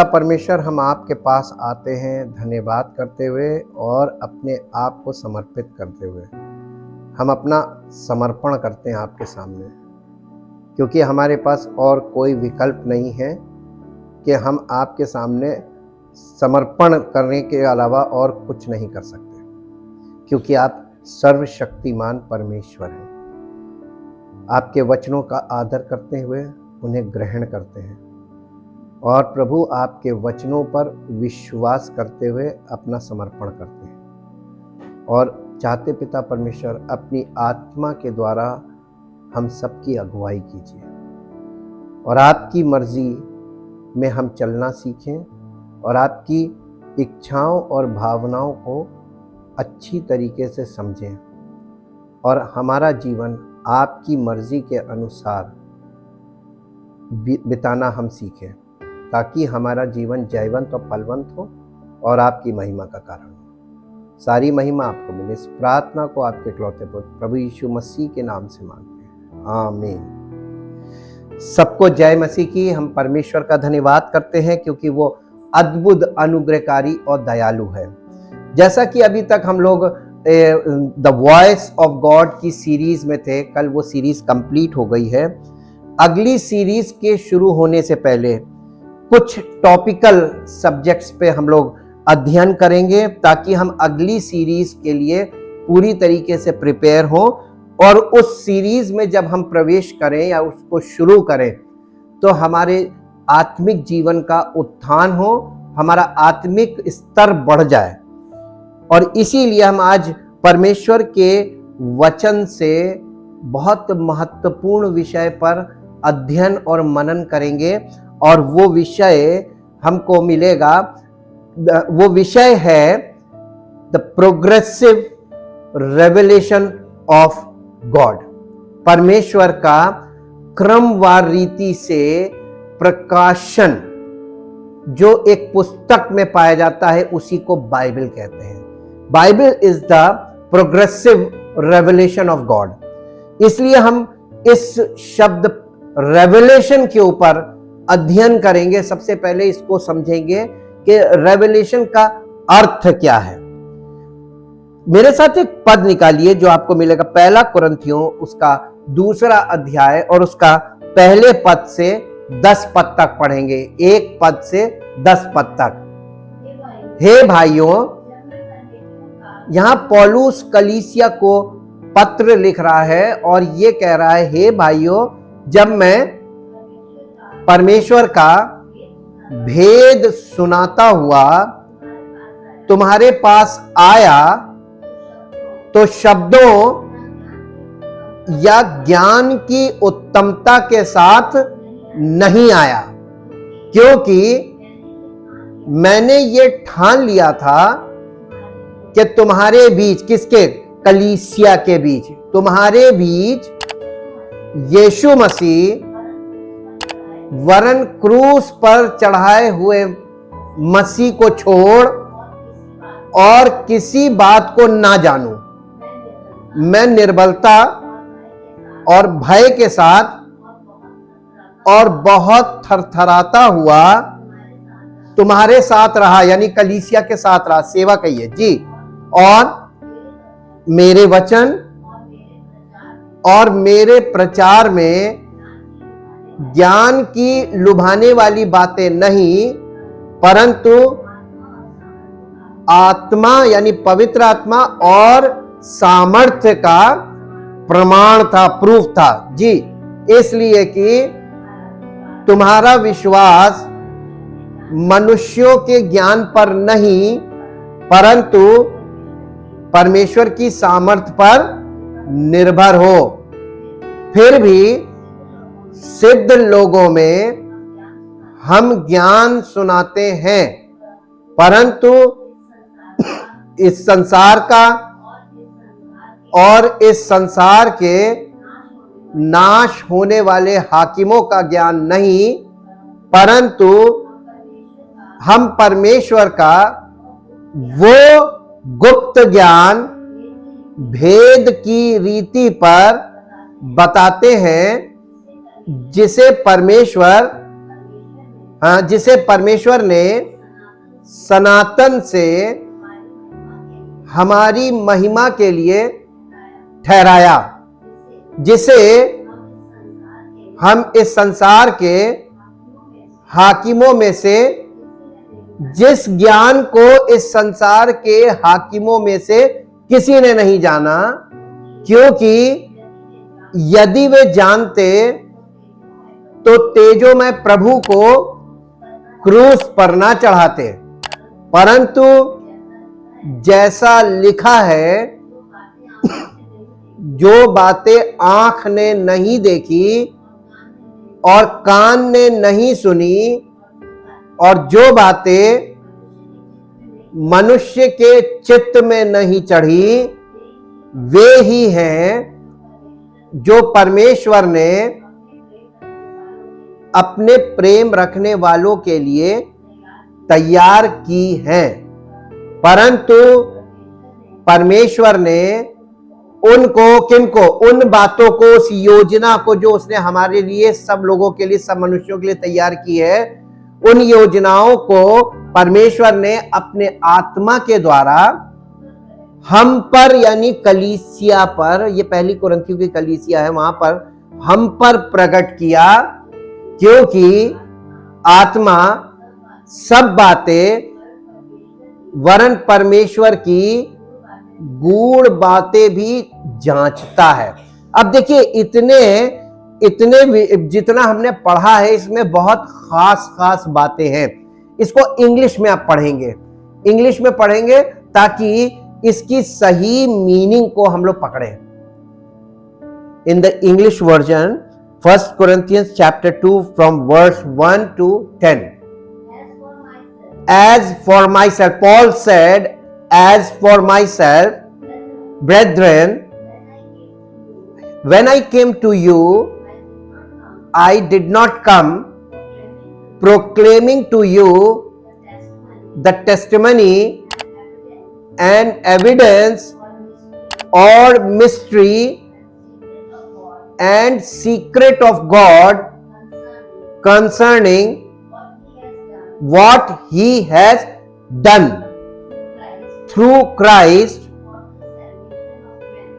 परमेश्वर, हम आपके पास आते हैं धन्यवाद करते हुए और अपने आप को समर्पित करते हुए। हम अपना समर्पण करते हैं आपके सामने, क्योंकि हमारे पास और कोई विकल्प नहीं है कि हम आपके सामने समर्पण करने के अलावा और कुछ नहीं कर सकते, क्योंकि आप सर्वशक्तिमान परमेश्वर हैं। आपके वचनों का आदर करते हुए उन्हें ग्रहण करते हैं और प्रभु आपके वचनों पर विश्वास करते हुए अपना समर्पण करते हैं और चाहते पिता परमेश्वर अपनी आत्मा के द्वारा हम सबकी अगुवाई कीजिए और आपकी मर्जी में हम चलना सीखें और आपकी इच्छाओं और भावनाओं को अच्छी तरीके से समझें और हमारा जीवन आपकी मर्जी के अनुसार बिताना हम सीखें, ताकि हमारा जीवन जयवंत और फलवंत हो और आपकी महिमा का कारण हो। सारी महिमा आपको मिले। इस प्रार्थना को आपके इकलौते पुत्र प्रभु यीशु मसीह के नाम से मांगते हैं, आमीन। सबको जय मसीह की। हम परमेश्वर का धन्यवाद करते हैं क्योंकि वो अद्भुत, अनुग्रहकारी और दयालु है। जैसा कि अभी तक हम लोग द वॉइस ऑफ गॉड की सीरीज में थे, कल वो सीरीज कंप्लीट हो गई है। अगली सीरीज के शुरू होने से पहले कुछ टॉपिकल सब्जेक्ट्स पे हम लोग अध्ययन करेंगे, ताकि हम अगली सीरीज के लिए पूरी तरीके से प्रिपेयर हों और उस सीरीज में जब हम प्रवेश करें या उसको शुरू करें तो हमारे आत्मिक जीवन का उत्थान हो, हमारा आत्मिक स्तर बढ़ जाए। और इसीलिए हम आज परमेश्वर के वचन से बहुत महत्वपूर्ण विषय पर अध्ययन और मनन करेंगे और वो विषय हमको मिलेगा, वो विषय है the progressive revelation of God. परमेश्वर का क्रमवार रीति से प्रकाशन जो एक पुस्तक में पाया जाता है उसी को बाइबल कहते हैं। Bible is the progressive revelation of God. इसलिए हम इस शब्द रेवलेशन के ऊपर अध्ययन करेंगे। सबसे पहले इसको समझेंगे कि रेवलेशन का अर्थ क्या है। मेरे साथ एक पद निकालिए जो आपको मिलेगा, पहला कुरिन्थियों उसका 2 अध्याय और उसका पहले पद से 10 पद तक पढ़ेंगे। 1 पद से 10 पद तक। हे भाइयों, यहां पौलुस कलीसिया को पत्र लिख रहा है और ये कह रहा है, हे भाइयों, जब मैं परमेश्वर का भेद सुनाता हुआ तुम्हारे पास आया तो शब्दों या ज्ञान की उत्तमता के साथ नहीं आया, क्योंकि मैंने ये ठान लिया था कि तुम्हारे बीच, किसके? कलीसिया के बीच, तुम्हारे बीच यीशु मसीह वरन क्रूस पर चढ़ाए हुए मसीह को छोड़ और किसी बात को ना जानूं। मैं निर्बलता और भय के साथ और बहुत थरथराता हुआ तुम्हारे साथ रहा, यानी कलीसिया के साथ रहा। सेवा कहिए जी। और मेरे वचन और मेरे प्रचार में ज्ञान की लुभाने वाली बातें नहीं, परंतु आत्मा यानी पवित्र आत्मा और सामर्थ्य का प्रमाण था, प्रूफ था जी। इसलिए कि तुम्हारा विश्वास मनुष्यों के ज्ञान पर नहीं, परंतु परमेश्वर की सामर्थ्य पर निर्भर हो। फिर भी सिद्ध लोगों में हम ज्ञान सुनाते हैं, परंतु इस संसार का और इस संसार के नाश होने वाले हाकिमों का ज्ञान नहीं, परंतु हम परमेश्वर का वो गुप्त ज्ञान भेद की रीति पर बताते हैं, जिसे परमेश्वर हाँ, जिसे परमेश्वर ने सनातन से हमारी महिमा के लिए ठहराया, जिसे हम इस संसार के हाकिमों में से, जिस ज्ञान को इस संसार के हाकिमों में से किसी ने नहीं जाना, क्योंकि यदि वे जानते तो तेजोमय प्रभु को क्रूस पर ना चढ़ाते, परंतु जैसा लिखा है, जो बातें आंख ने नहीं देखी और कान ने नहीं सुनी और जो बातें मनुष्य के चित्त में नहीं चढ़ी, वे ही हैं जो परमेश्वर ने अपने प्रेम रखने वालों के लिए तैयार की हैं। परंतु परमेश्वर ने उनको, किनको, उन बातों को, उस योजना को जो उसने हमारे लिए, सब लोगों के लिए, सब मनुष्यों के लिए तैयार की है, उन योजनाओं को परमेश्वर ने अपने आत्मा के द्वारा हम पर, यानी कलीसिया पर, ये पहली कुरिन्थियों की कलीसिया है, वहां पर हम पर प्रकट किया, क्योंकि आत्मा सब बातें वरन परमेश्वर की गूढ़ बातें भी जांचता है। अब देखिए, इतने जितना हमने पढ़ा है, इसमें बहुत खास बातें हैं। इसको इंग्लिश में आप पढ़ेंगे, इंग्लिश में पढ़ेंगे ताकि इसकी सही मीनिंग को हम लोग पकड़ें। In the English version, 1 Corinthians chapter 2 from verse 1 to 10. As for myself, Paul said, as for myself, brethren, when I came to you, I did not come proclaiming to you the testimony and evidence or mystery and secret of God concerning what he has done through Christ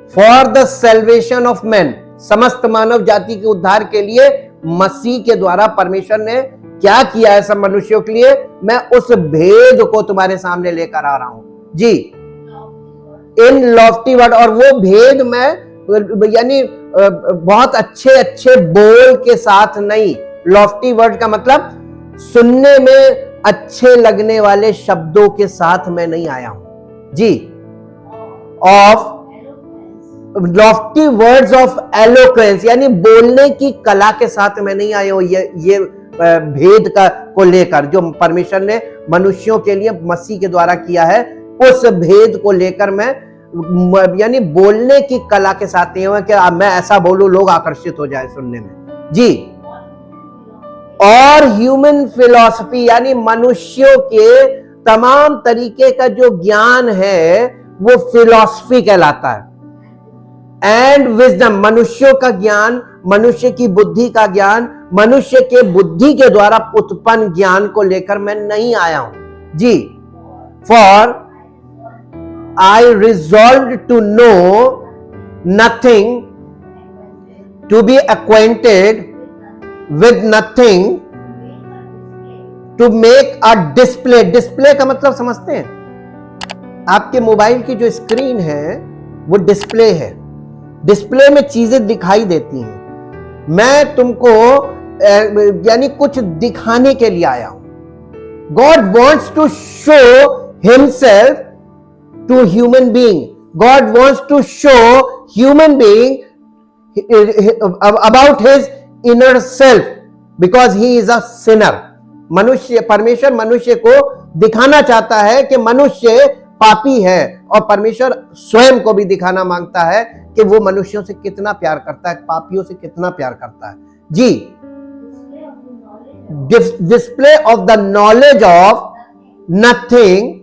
for the salvation of men. समस्त मानव जाति के उद्धार के लिए मसीह के द्वारा परमेश्वर ने क्या किया है सब मनुष्यों के लिए, मैं उस भेद को तुम्हारे सामने लेकर आ रहा हूं जी, इन लॉफ्टी वर्ड। और वो भेद मैं यानी बहुत अच्छे बोल के साथ नहीं, लॉफ्टी वर्ड का मतलब सुनने में अच्छे लगने वाले शब्दों के साथ मैं नहीं आया हूं जी, of lofty words of eloquence, यानी बोलने की कला के साथ मैं नहीं आया हूं। ये भेद का को लेकर जो परमेश्वर ने मनुष्यों के लिए मसीह के द्वारा किया है, उस भेद को लेकर मैं यानी बोलने की कला के साथ नहीं हुआ कि मैं ऐसा बोलूं लोग आकर्षित हो जाए सुनने में जी। और ह्यूमन फिलॉसफी, यानी मनुष्यों के तमाम तरीके का जो ज्ञान है वो फिलॉसफी कहलाता है। एंड विजडम, मनुष्यों का ज्ञान, मनुष्य की बुद्धि का ज्ञान, मनुष्य के बुद्धि के द्वारा उत्पन्न ज्ञान को लेकर मैं नहीं आया हूं जी। For I resolved to know nothing, to be acquainted with nothing, to make a display. Display का मतलब समझते हैं? आपके मोबाइल की जो स्क्रीन है वो डिस्प्ले है, डिस्प्ले में चीजें दिखाई देती हैं। मैं तुमको यानी कुछ दिखाने के लिए आया हूं। God wants to show himself to human being. God wants to show human being about his inner self because he is a sinner. मनुष्य, परमेश्वर मनुष्य को दिखाना चाहता है कि मनुष्य पापी है, और परमेश्वर स्वयं को भी दिखाना मांगता है कि वो मनुष्यों से कितना प्यार करता है, पापियों से कितना प्यार करता है जी। Display of the knowledge of nothing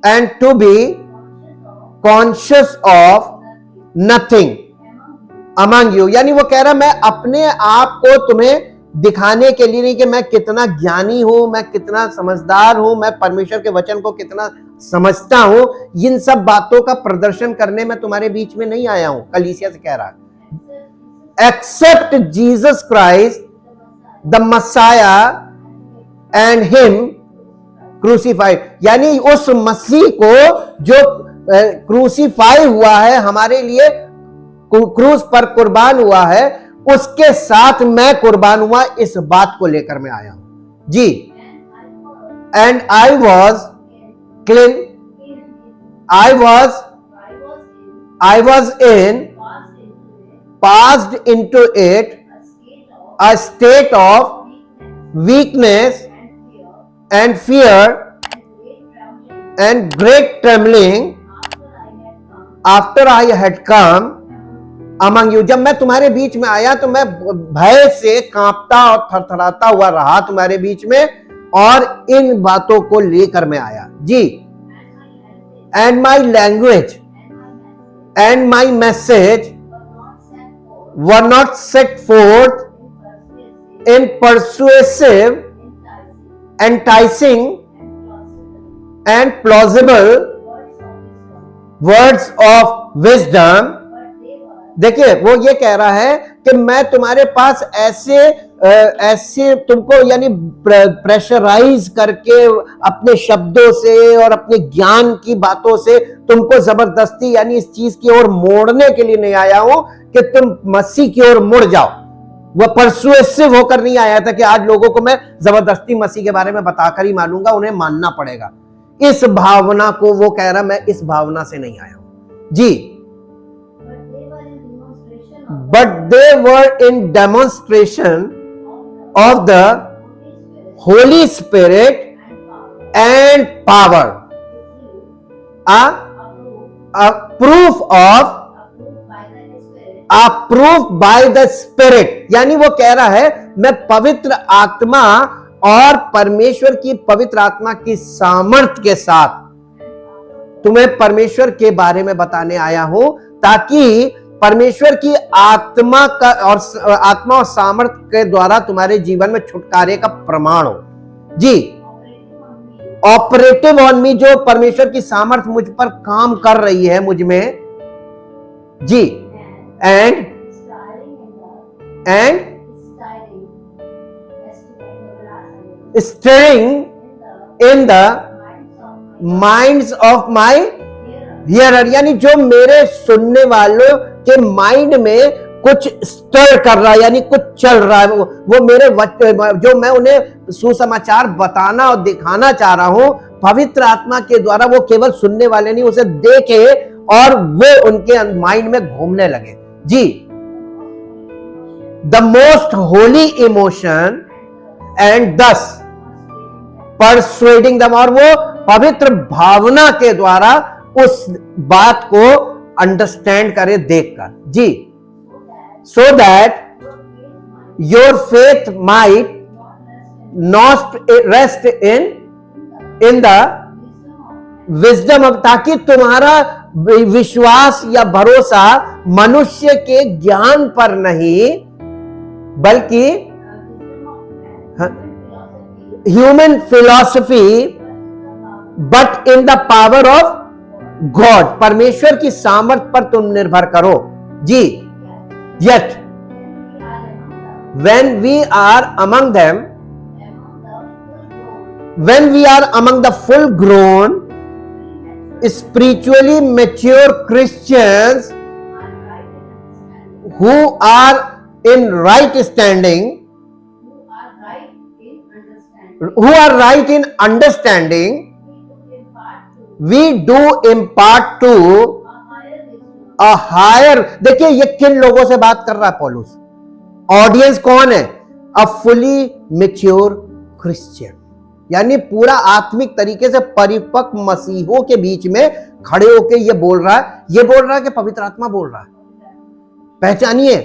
and to be conscious of nothing among you, यानी वो कह रहा मैं अपने आप को तुम्हें दिखाने के लिए नहीं कि मैं कितना ज्ञानी हूं, मैं कितना समझदार हूं, मैं परमेश्वर के वचन को कितना समझता हूं, इन सब बातों का प्रदर्शन करने में तुम्हारे बीच में नहीं आया हूं। कलीसिया से कह रहा है, accept Jesus Christ the Messiah and him crucified, यानी उस मसीह को जो क्रूसीफाई हुआ है, हमारे लिए क्रूस पर कुर्बान हुआ है, उसके साथ मैं कुर्बान हुआ, इस बात को लेकर मैं आया हूं जी। And I was clean, I was in passed into it a state of weakness and fear and great trembling after I had come among you। जब मैं तुम्हारे बीच में आया तो मैं भय से कांपता और थरथराता हुआ रहा तुम्हारे बीच में, और इन बातों को लेकर मैं आया जी। and my language and my message were not set forth in persuasive, enticing and plausible words of wisdom। देखिए वो ये कह रहा है कि मैं तुम्हारे पास ऐसे तुमको यानी प्रेशराइज करके अपने शब्दों से और अपने ज्ञान की बातों से तुमको जबरदस्ती यानी इस चीज की ओर मोड़ने के लिए नहीं आया हूं कि तुम मसीह की ओर मुड़ जाओ। वह परसुएसिव होकर नहीं आया था कि आज लोगों को मैं जबरदस्ती मसीह के बारे में बताकर ही मानूंगा, उन्हें मानना पड़ेगा। इस भावना को वो कह रहा, मैं इस भावना से नहीं आया हूं जी। But they were in demonstration of the holy spirit and power, a proof of approved by the spirit। यानी वो कह रहा है मैं पवित्र आत्मा और परमेश्वर की पवित्र आत्मा की सामर्थ के साथ तुम्हें परमेश्वर के बारे में बताने आया हूं, ताकि परमेश्वर की आत्मा का और आत्मा और सामर्थ के द्वारा तुम्हारे जीवन में छुटकारे का प्रमाण हो जी। ऑपरेटिव ऑन मी, जो परमेश्वर की सामर्थ मुझ पर काम कर रही है मुझ में जी। And stirring in the minds of my hearer, यानी जो मेरे सुनने वालों के माइंड में कुछ स्टर कर रहा है, यानी कुछ चल रहा है, वो मेरे जो मैं उन्हें सुसमाचार बताना और दिखाना चाह रहा हूं, पवित्र आत्मा के द्वारा वो केवल सुनने वाले नहीं, उसे देखे और वो उनके माइंड में घूमने लगे जी। The most holy emotion and thus persuading them, और वो पवित्र भावना के द्वारा उस बात को अंडरस्टैंड करे देखकर जी। so that your faith might not rest in the wisdom of, ताकि तुम्हारा विश्वास या भरोसा मनुष्य के ज्ञान पर नहीं बल्कि human philosophy but in the power of God, परमेश्वर की सामर्थ पर तुम निर्भर करो जी। Yet, when we are among them, when we are among the full-grown, spiritually mature Christians who are in right standing, who are right in understanding, we do impart to a higher। देखिए ये किन लोगों से बात कर रहा है पौलुस, ऑडियंस कौन है? अ फुली मैच्योर क्रिश्चियन, यानी पूरा आत्मिक तरीके से परिपक्व मसीहों के बीच में खड़े होकर ये बोल रहा है, ये बोल रहा है कि पवित्र आत्मा बोल रहा है। पहचानिए,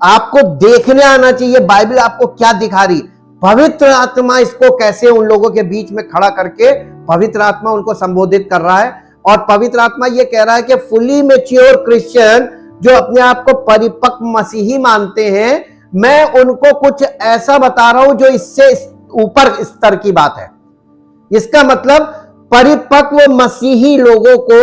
आपको देखने आना चाहिए बाइबल आपको क्या दिखा रही। पवित्र आत्मा इसको कैसे उन लोगों के बीच में खड़ा करके पवित्र आत्मा उनको संबोधित कर रहा है, और पवित्र आत्मा ये कह रहा है कि फुली मैच्योर क्रिश्चियन जो अपने आप को परिपक्व मसीही मानते हैं, मैं उनको कुछ ऐसा बता रहा हूं जो इससे ऊपर स्तर की बात है। इसका मतलब परिपक्व मसीही लोगों को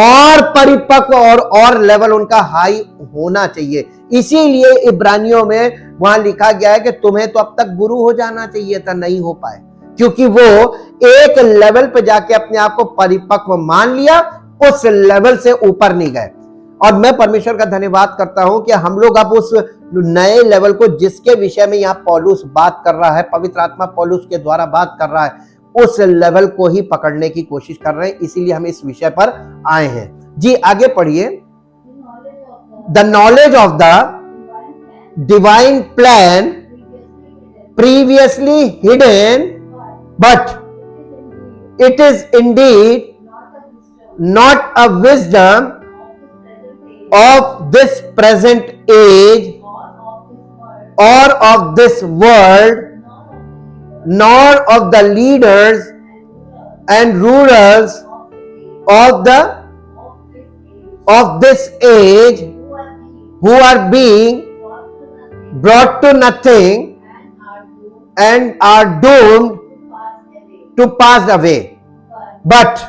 और परिपक्व और लेवल उनका हाई होना चाहिए। इसीलिए इब्रानियों में वहां लिखा गया है कि तुम्हें तो अब तक गुरु हो जाना चाहिए था, नहीं हो पाए, क्योंकि वो एक लेवल पे जाके अपने आप को परिपक्व मान लिया, उस लेवल से ऊपर नहीं गए। और मैं परमेश्वर का धन्यवाद करता हूं कि हम लोग अब उस नए लेवल को, जिसके विषय में यहां पौलुस बात कर रहा है, पवित्र आत्मा पौलुस के द्वारा बात कर रहा है, उस लेवल को ही पकड़ने की कोशिश कर रहे हैं। इसीलिए हम इस विषय पर आए हैं। जी आगे पढ़िए। The knowledge of the divine plan previously hidden, but it is Indeed not a wisdom of this present age or of this world, nor of the leaders and rulers of this age who are being brought to nothing and are doomed to pass away, but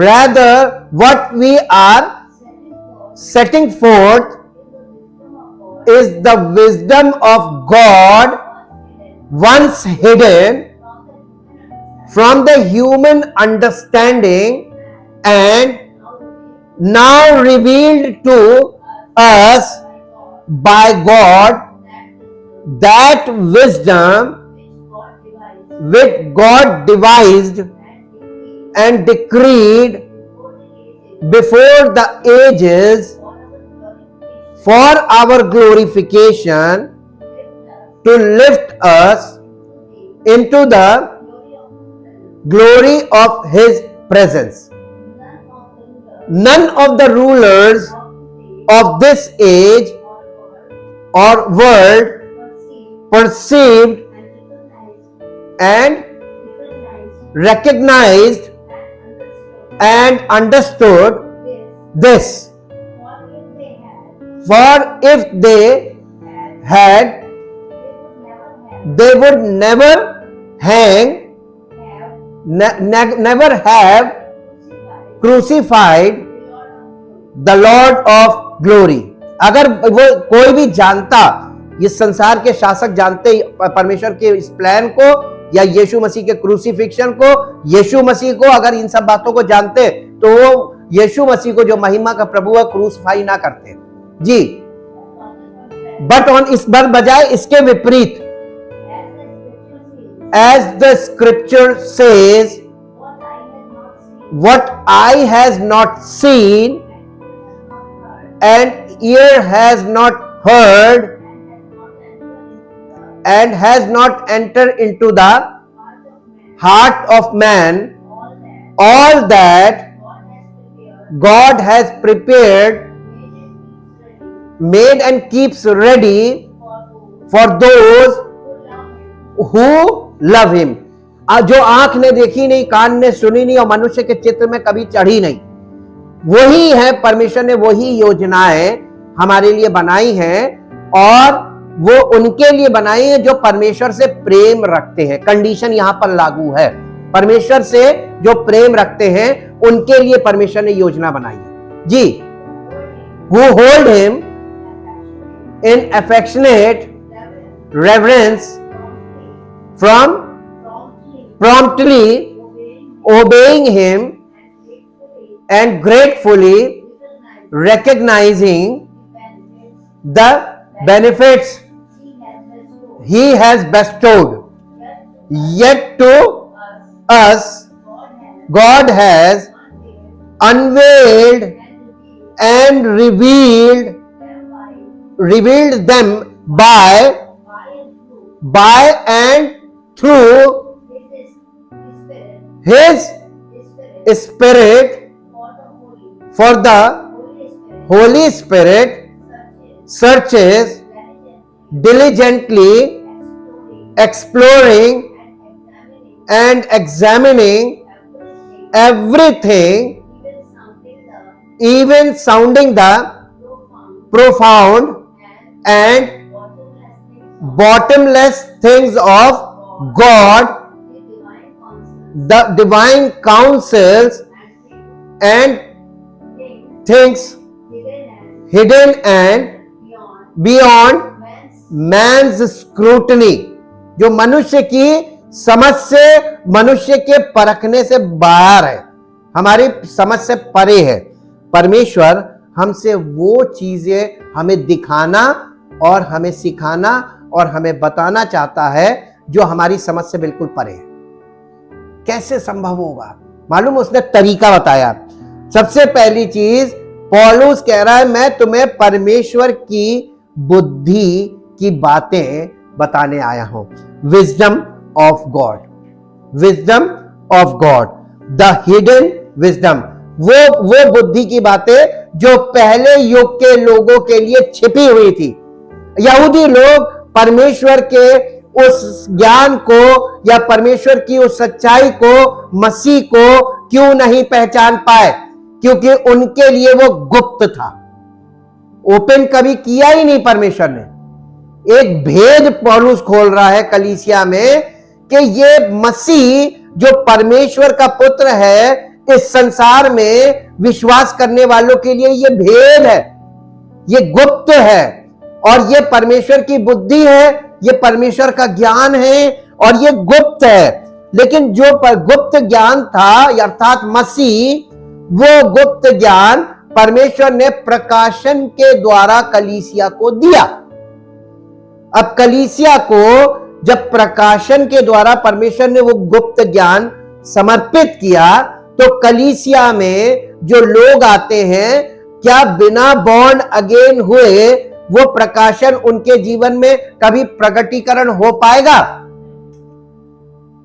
rather what we are setting forth is the wisdom of God once hidden from the human understanding and now revealed to us by God, that wisdom which God devised and decreed before the ages for our glorification, to lift us into the glory of His presence. None of the rulers of this age or world perceived and recognized and understood this, for if they had, they would never never have crucified the Lord of glory. अगर वो कोई भी जानता, इस संसार के शासक जानते परमेश्वर के इस प्लान को या यीशु मसीह के क्रूसिफिक्शन को, यीशु मसीह को, अगर इन सब बातों को जानते तो वो यीशु मसीह को जो महिमा का प्रभु है क्रूसिफाई ना करते जी। बट ऑन इस बार बजाय इसके विपरीत, as the scripture says, what eye has not seen and ear has not heard and has not entered into the heart of man, all that God has prepared, made and keeps ready for those who love Him. जो आंख ने देखी नहीं, कान ने सुनी नहीं और मनुष्य के चित्र में कभी चढ़ी नहीं, वही है परमेश्वर ने वही योजनाएं हमारे लिए बनाई हैं, और वो उनके लिए बनाई है जो परमेश्वर से प्रेम रखते हैं। कंडीशन यहां पर लागू है, परमेश्वर से जो प्रेम रखते हैं उनके लिए परमेश्वर ने योजना बनाई है जी। Who hold Him in affectionate reverence, from promptly obeying Him and gratefully recognizing the benefits He has bestowed. Yet to us God has unveiled and revealed them by and through His Spirit, for the Holy Spirit searches diligently, exploring and examining everything, even sounding the profound and bottomless things of God, the divine counsels and things hidden and beyond man's scrutiny, जो मनुष्य की समझ से, मनुष्य के परखने से बाहर है, हमारी समझ से परे है। परमेश्वर हमसे वो चीजें हमें दिखाना और हमें सिखाना और हमें बताना चाहता है जो हमारी समझ से बिल्कुल परे है। कैसे संभव होगा? मालूम, उसने तरीका बताया। सबसे पहली चीज, पौलुस कह रहा है मैं तुम्हें परमेश्वर की बुद्धि की बातें बताने आया हूं। Wisdom of God, wisdom of God, the hidden wisdom, वो बुद्धि की बातें जो पहले युग के लोगों के लिए छिपी हुई थी। यहूदी लोग परमेश्वर के उस ज्ञान को या परमेश्वर की उस सच्चाई को, मसीह को क्यों नहीं पहचान पाए? क्योंकि उनके लिए वो गुप्त था, ओपन कभी किया ही नहीं परमेश्वर ने। एक भेद पौलुस खोल रहा है कलीसिया में कि ये मसीह जो परमेश्वर का पुत्र है, इस संसार में विश्वास करने वालों के लिए ये भेद है, ये गुप्त है, और ये परमेश्वर की बुद्धि है, ये परमेश्वर का ज्ञान है और ये गुप्त है। लेकिन जो गुप्त ज्ञान था अर्थात मसीह, वो गुप्त ज्ञान परमेश्वर ने प्रकाशन के द्वारा कलीसिया को दिया। अब कलीसिया को जब प्रकाशन के द्वारा परमेश्वर ने वो गुप्त ज्ञान समर्पित किया, तो कलीसिया में जो लोग आते हैं, क्या बिना बॉर्न अगेन हुए वो प्रकाशन उनके जीवन में कभी प्रकटीकरण हो पाएगा?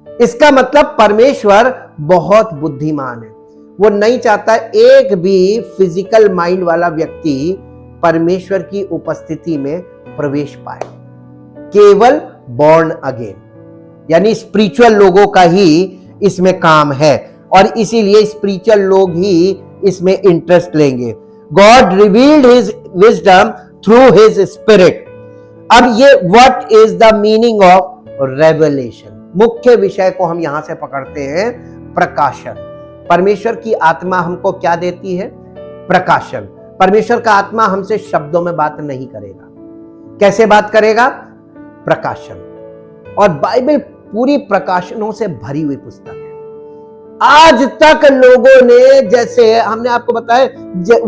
इसका मतलब परमेश्वर बहुत बुद्धिमान है। वो नहीं चाहता एक भी फिजिकल माइंड वाला व्यक्ति परमेश्वर की उपस्थिति में प्रवेश पाए। केवल बॉर्न अगेन यानी स्पिरिचुअल लोगों का ही इसमें काम है, और इसीलिए स्पिरिचुअल लोग ही इसमें इंटरेस्ट लेंगे। God revealed his wisdom through his spirit. अब ये what is the meaning of revelation? मुख्य विषय को हम यहां से पकड़ते हैं, प्रकाशन। परमेश्वर की आत्मा हमको क्या देती है? प्रकाशन। परमेश्वर का आत्मा हमसे शब्दों में बात नहीं करेगा। कैसे बात करेगा? प्रकाशन। और बाइबल पूरी प्रकाशनों से भरी हुई पुस्तक है। आज तक लोगों ने, जैसे हमने आपको बताया,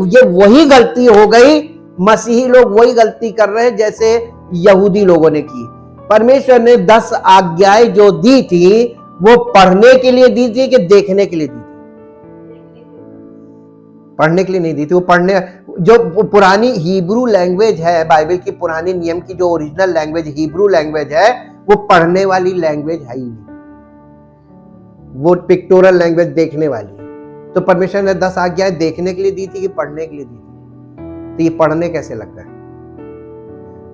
ये वही गलती हो गई, मसीही लोग वही गलती कर रहे हैं जैसे यहूदी लोगों ने की। परमेश्वर ने 10 आज्ञाएं जो दी थी, वो पढ़ने के लिए दी थी कि देखने के लिए दी थी? पढ़ने के लिए नहीं दी थी। वो पढ़ने, जो पुरानी हिब्रू लैंग्वेज है, बाइबल की पुरानी नियम की जो ओरिजिनल लैंग्वेज हिब्रू लैंग्वेज है, वो पढ़ने वाली लैंग्वेज है ही नहीं, वो पिक्टोरल लैंग्वेज, देखने वाली। तो परमेश्वर ने 10 आज्ञाएं देखने के लिए दी थी कि पढ़ने के लिए दी थी? तो ये पढ़ने कैसे लगता है?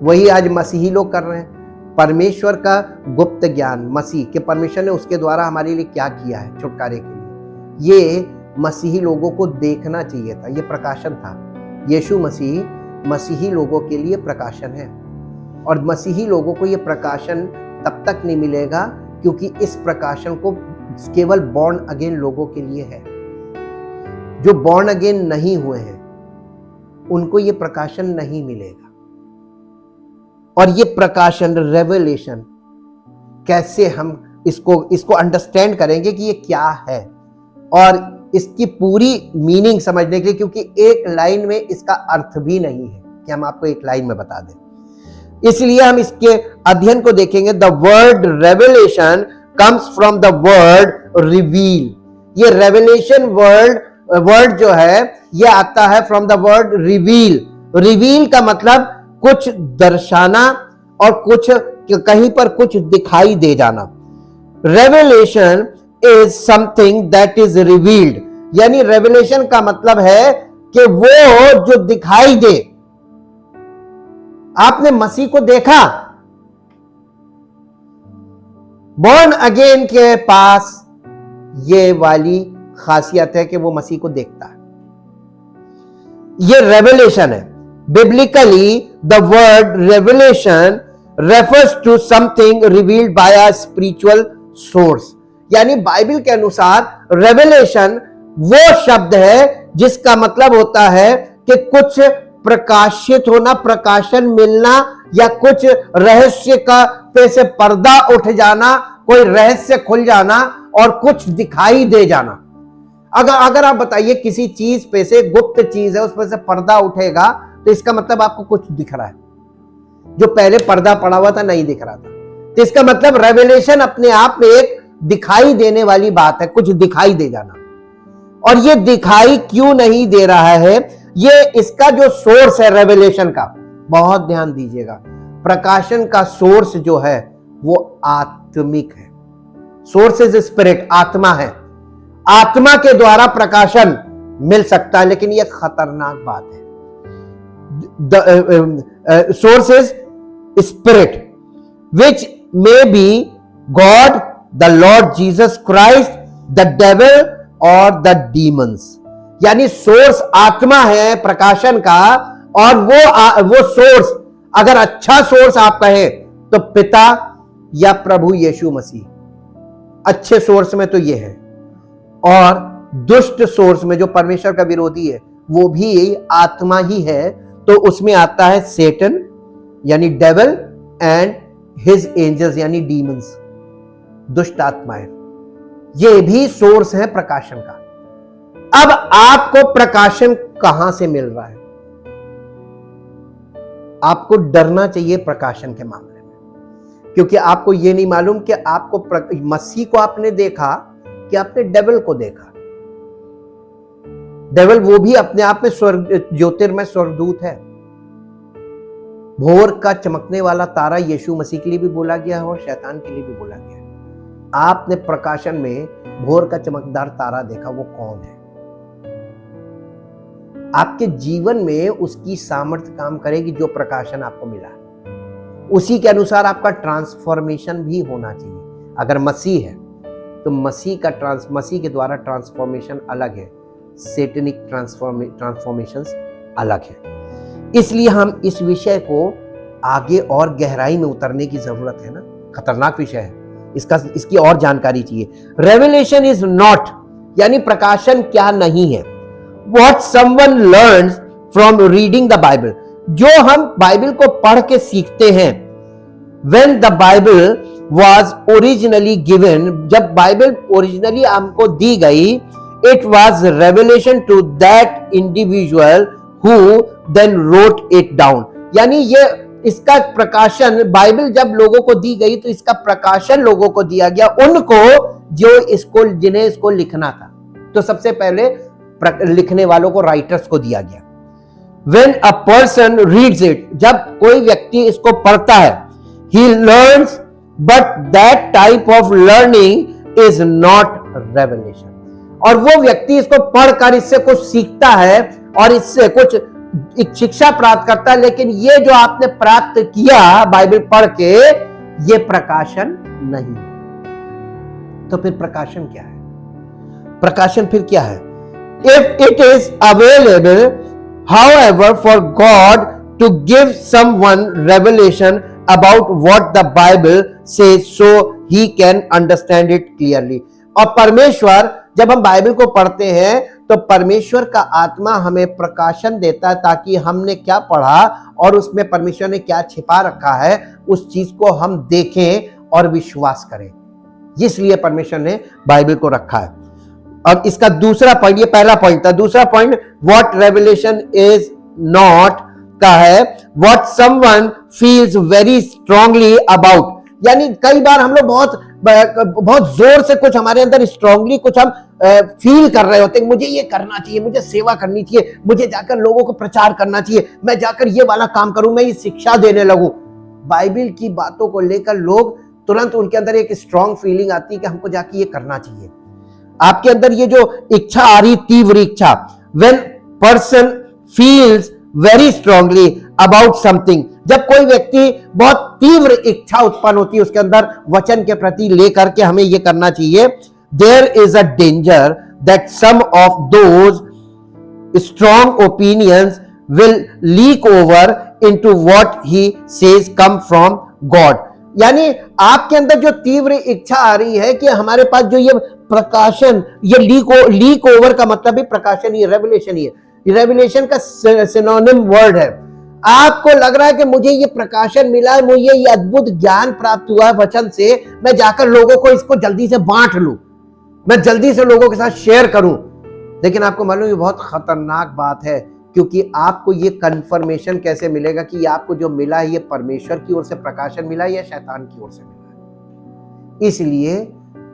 वही आज मसीही लोग कर रहे हैं। परमेश्वर का गुप्त ज्ञान मसीह के, परमेश्वर ने उसके द्वारा हमारे लिए क्या किया है छुटकारे के लिए, ये मसीही लोगों को देखना चाहिए था। ये प्रकाशन था। यीशु मसीह मसीही लोगों के लिए प्रकाशन है, और मसीही लोगों को ये प्रकाशन तब तक नहीं मिलेगा क्योंकि इस प्रकाशन को केवल बॉर्न अगेन लोगों के लिए है। जो बॉर्न अगेन नहीं हुए हैं उनको ये प्रकाशन नहीं मिलेगा। और ये प्रकाशन, रेवलेशन, कैसे हम इसको अंडरस्टैंड करेंगे कि ये क्या है, और इसकी पूरी मीनिंग समझने के लिए, क्योंकि एक लाइन में इसका अर्थ भी नहीं है कि हम आपको एक लाइन में बता दें, इसलिए हम इसके अध्ययन को देखेंगे। The word revelation comes from the word reveal. ये रेवलेशन वर्ड जो है, ये आता है from the word reveal. Reveal का मतलब कुछ दर्शाना और कुछ कहीं पर कुछ दिखाई दे जाना। Revelation is something that is revealed, यानी रेवलेशन का मतलब है कि वो जो दिखाई दे। आपने मसीह को देखा, बॉर्न अगेन के पास ये वाली खासियत है कि वो मसीह को देखता है। ये रेवलेशन है। Biblically the word revelation refers to something revealed by a spiritual source. यानी बाइबल के अनुसार रेवलेशन वो शब्द है जिसका मतलब होता है कि कुछ प्रकाशित होना, प्रकाशन मिलना, या कुछ रहस्य का पे से पर्दा उठ जाना, कोई रहस्य खुल जाना और कुछ दिखाई दे जाना। अगर आप बताइए किसी चीज पे से, गुप्त चीज है, उस पर से पर्दा उठेगा तो इसका मतलब आपको कुछ दिख रहा है, जो पहले पर्दा पड़ा हुआ था नहीं दिख रहा था। तो इसका मतलब रेवलेशन अपने आप में एक दिखाई देने वाली बात है, कुछ दिखाई दे जाना। और ये दिखाई क्यों नहीं दे रहा है, ये इसका जो सोर्स है रेवलेशन का, बहुत ध्यान दीजिएगा, प्रकाशन का सोर्स जो है वो आत्मिक है। सोर्स इज स्पिरिट, आत्मा है। आत्मा के द्वारा प्रकाशन मिल सकता है, लेकिन यह खतरनाक बात है। Source is spirit which may be God, the Lord Jesus Christ, the devil और द डीमंस। यानी सोर्स आत्मा है प्रकाशन का, और वो सोर्स, अगर अच्छा सोर्स आप कहें तो पिता या प्रभु यीशु मसीह, अच्छे सोर्स में तो ये है। और दुष्ट सोर्स में जो परमेश्वर का विरोधी है वो भी आत्मा ही है, तो उसमें आता है सेटन यानी डेविल एंड हिज एंजल्स यानी डीमंस, दुष्ट आत्माएं। ये भी सोर्स है प्रकाशन का। अब आपको प्रकाशन कहां से मिल रहा है? आपको डरना चाहिए प्रकाशन के मामले में, क्योंकि आपको यह नहीं मालूम कि आपको मसीह को आपने देखा कि आपने डेविल को देखा। डेविल वो भी अपने आप में ज्योतिर्मय स्वर्गदूत है। भोर का चमकने वाला तारा यीशु मसीह के लिए भी बोला गया है और शैतान के लिए भी बोला गया है। आपने प्रकाशन में भोर का चमकदार तारा देखा, वो कौन है? आपके जीवन में उसकी सामर्थ्य काम करेगी जो प्रकाशन आपको मिला, उसी के अनुसार आपका ट्रांसफॉर्मेशन भी होना चाहिए। अगर मसीह है तो मसीह के द्वारा ट्रांसफॉर्मेशन अलग है, सेटनिक ट्रांसफॉर्मेशंस अलग है। इसलिए हम इस विषय को आगे और गहराई में उतरने की जरूरत है ना, खतरनाक विषय है, इसकी और जानकारी चाहिए। रेवलेशन इज नॉट, यानी प्रकाशन क्या नहीं है, what someone learns from reading the Bible, जो हम बाइबल को पढ़ के सीखते हैं। When the Bible was originally given, जब बाइबल ओरिजिनली हमको दी गई, it was revelation to that individual who then wrote it down। यानी ये इसका प्रकाशन, बाइबल जब लोगों को दी गई तो इसका प्रकाशन लोगों को दिया गया, उनको जिन्हें इसको लिखना था। तो सबसे पहले लिखने वालों को, राइटर्स को दिया गया। When a person reads it, जब कोई व्यक्ति इसको पढ़ता है, he learns, but that type of learning is not revelation। और वो व्यक्ति इसको पढ़कर इससे कुछ सीखता है और इससे कुछ एक शिक्षा प्राप्त करता है, लेकिन ये जो आपने प्राप्त किया बाइबल पढ़ के, ये प्रकाशन नहीं। तो फिर प्रकाशन क्या है? प्रकाशन फिर क्या है? If it is available, however, for God to give someone revelation about what the Bible says so he can understand it clearly। और परमेश्वर, जब हम बाइबल को पढ़ते हैं तो परमेश्वर का आत्मा हमें प्रकाशन देता है, ताकि हमने क्या पढ़ा और उसमें परमेश्वर ने क्या छिपा रखा है, उस चीज को हम देखें और विश्वास करें। इसलिए परमेश्वर ने बाइबल को रखा है। अब इसका दूसरा पॉइंट, ये पहला पॉइंट था, दूसरा point what revelation is not का है, what someone feels very strongly about. यानी कई बार हम लोग बहुत जोर से कुछ हमारे अंदर स्ट्रांगली कुछ हम फील कर रहे होते हैं, मुझे ये करना चाहिए, मुझे सेवा करनी चाहिए, मुझे जाकर लोगों को प्रचार करना चाहिए, मैं जाकर ये वाला काम करूं, मैं ये शिक्षा देने लगूं। बाइबल की बातों को लेकर लोग तुरंत, उनके अंदर एक स्ट्रांग फीलिंग आती है कि हमको जाके ये करना चाहिए। आपके अंदर ये जो इच्छा आ रही, तीव्र इच्छा, when person feels very strongly about something, जब कोई व्यक्ति बहुत तीव्र इच्छा उत्पन्न होती है उसके अंदर वचन के प्रति लेकर के हमें ये करना चाहिए, there is a danger that some of those strong opinions will leak over into what he says come from God। यानी आपके अंदर जो तीव्र इच्छा आ रही है कि हमारे पास जो ये प्रकाशन, ये लीक ओवर का मतलब भी प्रकाशन ही, रेवलेशन ही है। रेवलेशन का सिनोनिम वर्ड है। आपको लग रहा है कि मुझे ये प्रकाशन मिला है, मुझे ये अद्भुत ज्ञान प्राप्त हुआ है वचन से, मैं जाकर लोगों को इसको जल्दी से बांट लूं, मैं जल्दी से लोगों के साथ शेयर करूं। लेकिन आपको मालूम ये बहुत खतरनाक बात है, क्योंकि आपको ये कंफर्मेशन कैसे मिलेगा कि आपको जो मिला है ये परमेश्वर की ओर से प्रकाशन मिला है या शैतान की ओर से मिला है। इसलिए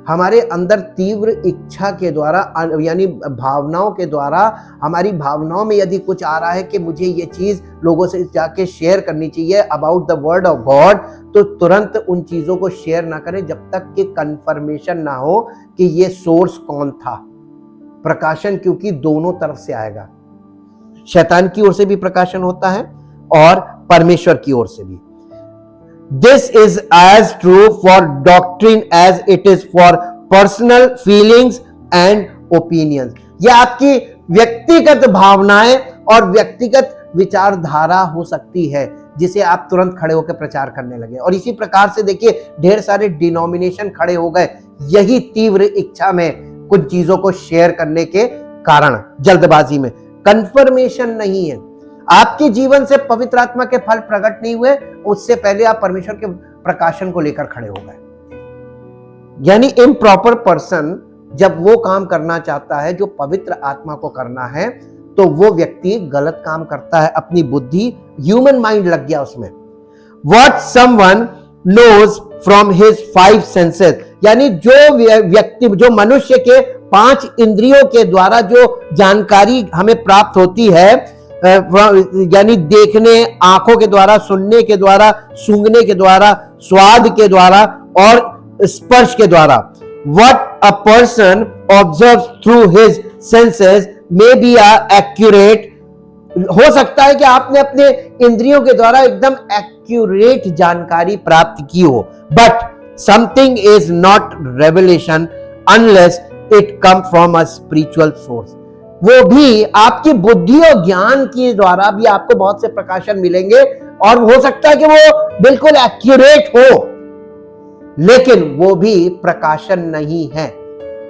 हमारे अंदर तीव्र इच्छा के द्वारा, यानी भावनाओं के द्वारा, हमारी भावनाओं में यदि कुछ आ रहा है कि मुझे ये चीज लोगों से जाके शेयर करनी चाहिए about the word of God, तो तुरंत उन चीजों को शेयर ना करें जब तक कि कंफर्मेशन ना हो कि ये सोर्स कौन था। प्रकाशन क्योंकि दोनों तरफ से आएगा, शैतान की ओर से भी प्रकाशन होता है और परमेश्वर की ओर से भी। This is as true for doctrine as it is for personal feelings and opinions। यह आपकी व्यक्तिगत भावनाएं और व्यक्तिगत विचारधारा हो सकती है जिसे आप तुरंत खड़े होकर प्रचार करने लगे। और इसी प्रकार से देखिए ढेर सारे डिनोमिनेशन खड़े हो गए यही तीव्र इच्छा में कुछ चीजों को शेयर करने के कारण, जल्दबाजी में। कंफर्मेशन नहीं है, आपके जीवन से पवित्र आत्मा के फल प्रकट नहीं हुए, उससे पहले आप परमेश्वर के प्रकाशन को लेकर खड़े हो गए। यानी इम्प्रॉपर पर्सन जब वो काम करना चाहता है जो पवित्र आत्मा को करना है, तो वो व्यक्ति गलत काम करता है। अपनी बुद्धि, ह्यूमन माइंड लग गया उसमें। What someone knows from his five senses, यानी जो व्यक्ति, जो मनुष्य के 5 इंद्रियों के द्वारा जो जानकारी हमें प्राप्त होती है, यानी देखने, आंखों के द्वारा, सुनने के द्वारा, सूंघने के द्वारा, स्वाद के द्वारा और स्पर्श के द्वारा। What a person observes through his senses may be accurate। हो सकता है कि आपने अपने इंद्रियों के द्वारा एकदम एक्यूरेट जानकारी प्राप्त की हो, but something is not revelation unless it come from a spiritual source. वो भी आपकी बुद्धि और ज्ञान के द्वारा भी आपको बहुत से प्रकाशन मिलेंगे और हो सकता है कि वो बिल्कुल एक्यूरेट हो, लेकिन वो भी प्रकाशन नहीं है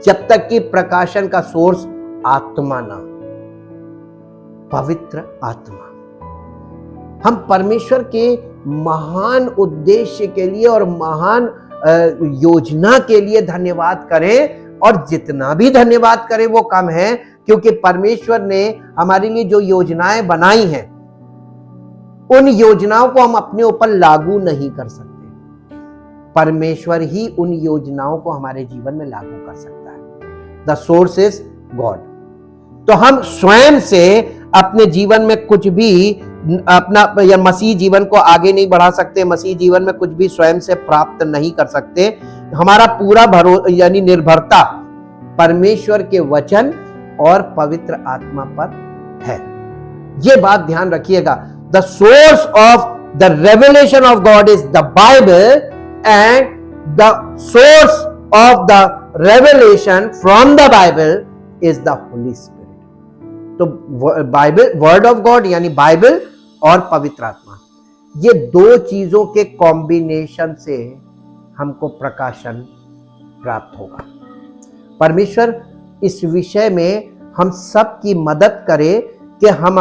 जब तक कि प्रकाशन का सोर्स आत्मा ना, पवित्र आत्मा। हम परमेश्वर के महान उद्देश्य के लिए और महान योजना के लिए धन्यवाद करें, और जितना भी धन्यवाद करें वो कम है, क्योंकि परमेश्वर ने हमारे लिए जो योजनाएं बनाई हैं उन योजनाओं को हम अपने ऊपर लागू नहीं कर सकते। परमेश्वर ही उन योजनाओं को हमारे जीवन में लागू कर सकता है। The source is God. तो हम स्वयं से अपने जीवन में कुछ भी अपना या मसीह जीवन को आगे नहीं बढ़ा सकते, मसीह जीवन में कुछ भी स्वयं से प्राप्त नहीं कर सकते। हमारा पूरा भरोसा यानी निर्भरता परमेश्वर के वचन और पवित्र आत्मा पर है। यह बात ध्यान रखिएगा। The source of the revelation of God is the Bible and the source of the revelation from the Bible is the holy spirit. तो बाइबल, वर्ड ऑफ गॉड यानी बाइबल और पवित्र आत्मा, ये दो चीजों के कॉम्बिनेशन से हमको प्रकाशन प्राप्त होगा। परमेश्वर इस विषय में हम सब की मदद करे कि हम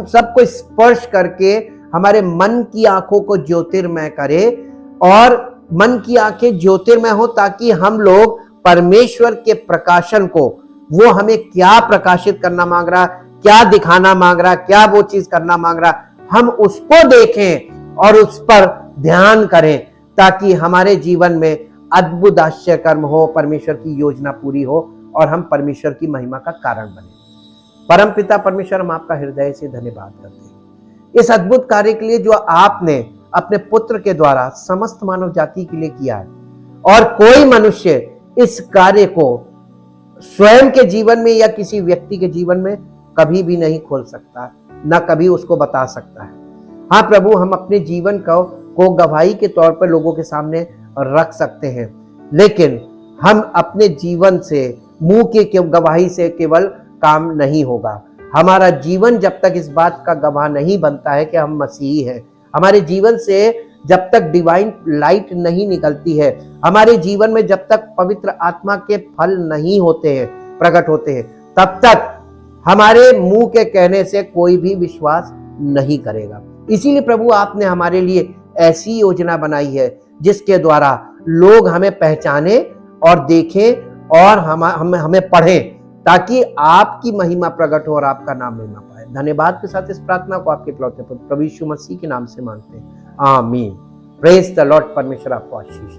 सबको स्पर्श करके हमारे मन की आंखों को ज्योतिर्मय करे, और मन की आंखें ज्योतिर्मय हो ताकि हम लोग परमेश्वर के प्रकाशन को, वो हमें क्या प्रकाशित करना मांग रहा, क्या दिखाना मांग रहा, क्या वो चीज करना मांग रहा, हम उसको देखें और उस पर ध्यान करें, ताकि हमारे जीवन में अद्भुत आश्चर्य कर्म हो, परमेश्वर की योजना पूरी हो और हम परमेश्वर की महिमा का कारण बने। परमपिता परमेश्वर, हम आपका हृदय से धन्यवाद करते हैं इस अद्भुत कार्य के लिए जो आपने अपने पुत्र के द्वारा समस्त मानव जाति के लिए किया है, और कोई मनुष्य इस कार्य को स्वयं के जीवन में या किसी व्यक्ति के जीवन में कभी भी नहीं खोल सकता, ना कभी उसको बता सकता है। हाँ प्रभु, हम अपने जीवन को गवाही के तौर पर लोगों के सामने रख सकते हैं, लेकिन हम अपने जीवन से, मुंह की गवाही से केवल काम नहीं होगा। हमारा जीवन जब तक इस बात का गवाह नहीं बनता है कि हम मसीही हैं, हमारे जीवन से जब तक डिवाइन लाइट नहीं निकलती है, हमारे जीवन में जब तक पवित्र आत्मा के फल नहीं होते हैं, प्रकट होते हैं, तब तक हमारे मुंह के कहने से कोई भी विश्वास नहीं करेगा। इसीलिए प्रभु आपने हमारे लिए ऐसी योजना बनाई है जिसके द्वारा लोग हमें पहचाने और देखें और हमें पढ़ें, ताकि आपकी महिमा प्रकट हो और आपका नाम महिमा पाए। धन्यवाद के साथ इस प्रार्थना को आपके इकलौते पुत्र प्रभु यीशु मसीह के नाम से मांगते हैं, आमीन। Praise the Lord. परमेश्वर आपको आशीष